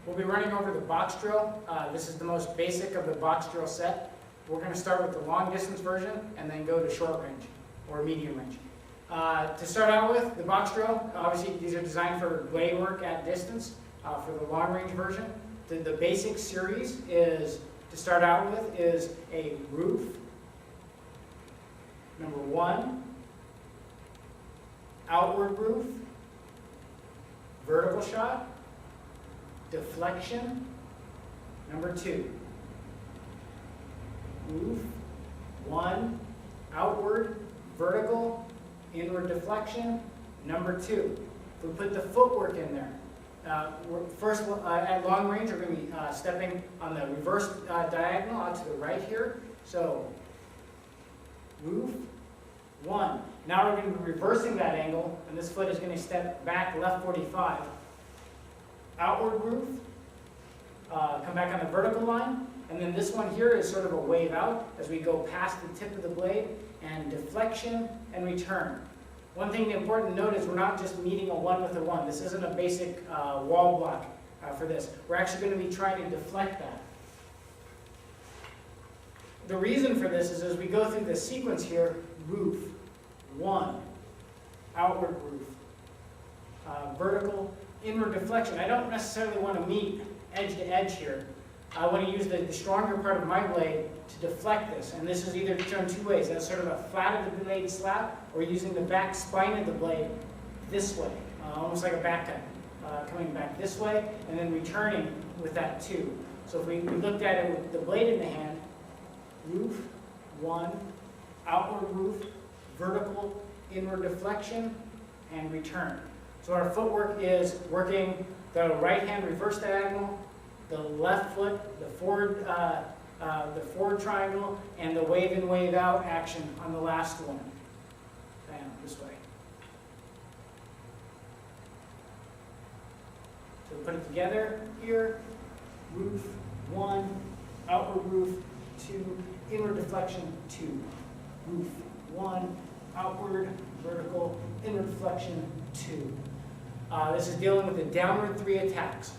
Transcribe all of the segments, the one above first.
We'll be running over the box drill. This is the most basic of the box drill set. We're going to start with the long distance version and then go to short range or medium range. To start out with, the box drill, obviously these are designed for blade work at distance. For the long range version, the basic series is, to start out with, is a roof, number 1, outward roof, vertical shot, deflection, number 2. Roof, 1, outward, vertical, inward deflection, number 2. If we put the footwork in there, first at long range we're going to be stepping on the reverse diagonal out to the right here. So, roof, 1. Now we're going to be reversing that angle, and this foot is going to step back left 45. Outward roof, come back on the vertical line, and then this one here is sort of a wave out as we go past the tip of the blade, and deflection and return. One thing important to note is we're not just meeting a 1 with a 1. This isn't a basic wall block for this. We're actually going to be trying to deflect that. The reason for this is as we go through the sequence here, roof, 1, outward roof, vertical, inward deflection. I don't necessarily want to meet edge to edge here. I want to use the stronger part of my blade to deflect this, and this is either done 2 ways. That's sort of a flat of the blade slap, or using the back spine of the blade this way, almost like a back cut, coming back this way, and then returning with that 2. So if we looked at it with the blade in the hand, roof, 1, outward roof, vertical, inward deflection, and return. So our footwork is working the right hand reverse diagonal, the left foot, the forward triangle, and the wave in, wave out action on the last one. Bam, this way. So put it together here. Roof, 1, outward roof, 2, inward deflection, 2. Roof, 1, outward, vertical, inward deflection, 2. This is dealing with the downward 3 attacks.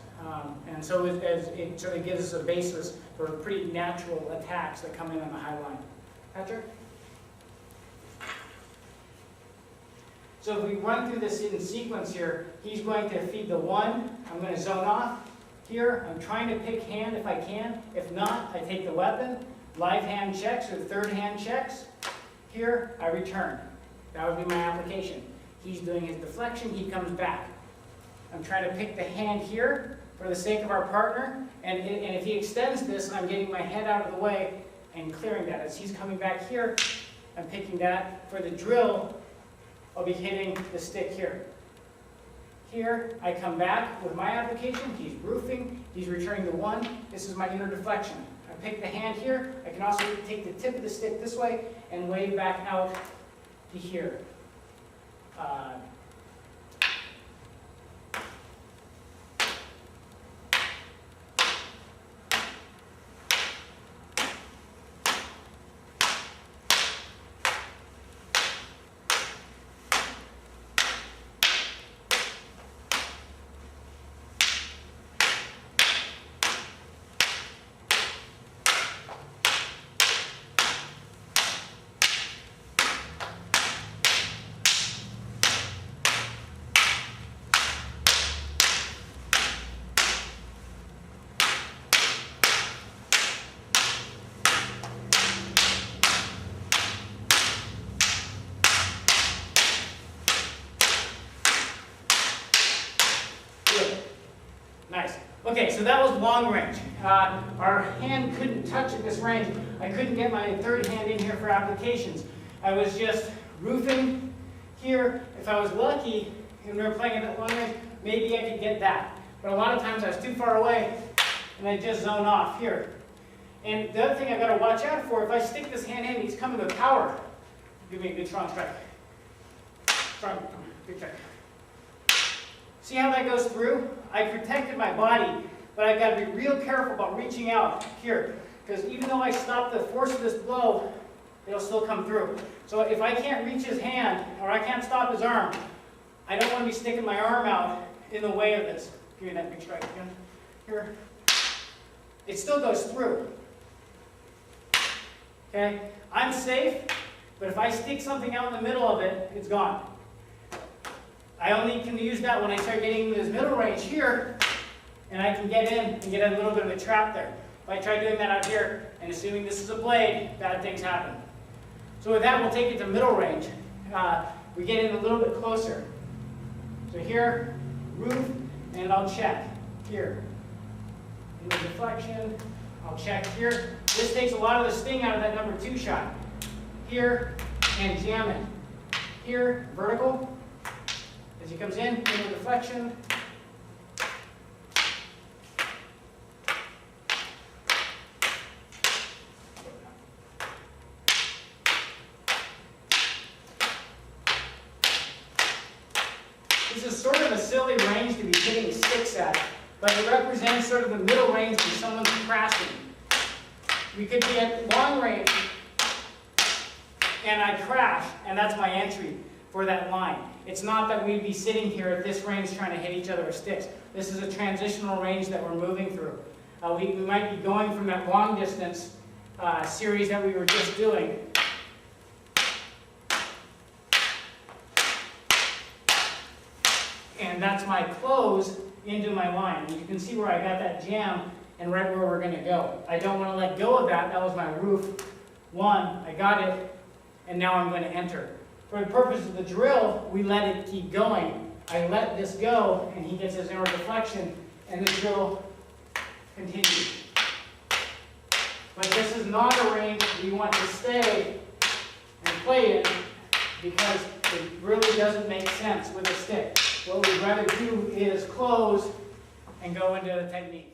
And so it sort of gives us a basis for pretty natural attacks that come in on the high line. Patrick? So if we run through this in sequence here, he's going to feed the 1. I'm going to zone off. Here, I'm trying to pick hand if I can. If not, I take the weapon. Live hand checks or third hand checks. Here, I return. That would be my application. He's doing his deflection. He comes back. I'm trying to pick the hand here for the sake of our partner, and if he extends this, I'm getting my head out of the way and clearing that. As he's coming back here, I'm picking that. For the drill, I'll be hitting the stick here. Here, I come back with my application. He's roofing. He's returning the 1. This is my inner deflection. I pick the hand here. I can also take the tip of the stick this way and wave back out to here. Nice. Okay, so that was long range. Our hand couldn't touch at this range. I couldn't get my third hand in here for applications. I was just roofing here. If I was lucky, and we were playing at long range, maybe I could get that. But a lot of times I was too far away, and I just zone off here. And the other thing I've got to watch out for, if I stick this hand in, he's coming with power. Give me a good strong strike. Strong, good strike. See how that goes through? I protected my body, but I've got to be real careful about reaching out here. Because even though I stop the force of this blow, it'll still come through. So if I can't reach his hand, or I can't stop his arm, I don't want to be sticking my arm out in the way of this. Give me that big strike again. here, it still goes through. Okay? I'm safe, but if I stick something out in the middle of it, it's gone. I only can use that when I start getting this middle range here, and I can get in and get a little bit of a trap there. If I try doing that out here, and assuming this is a blade, bad things happen. So with that, we'll take it to middle range. We get in a little bit closer. So here, roof, and I'll check here. In the deflection, I'll check here. This takes a lot of the sting out of that number 2 shot. Here, and jam it. Here, vertical. As he comes in the deflection. This is sort of a silly range to be hitting sticks at, but it represents sort of the middle range when someone's crashing. We could be at long range, and I crash, and that's my entry for that line. It's not that we'd be sitting here at this range trying to hit each other with sticks. This is a transitional range that we're moving through. We might be going from that long distance series that we were just doing. And that's my close into my line. And you can see where I got that jam and right where we're going to go. I don't want to let go of that. That was my roof 1. I got it, and now I'm going to enter. For the purpose of the drill, we let it keep going. I let this go, and he gets his inward deflection, and the drill continues. But this is not a range we want to stay and play in because it really doesn't make sense with a stick. What we'd rather do is close and go into the technique.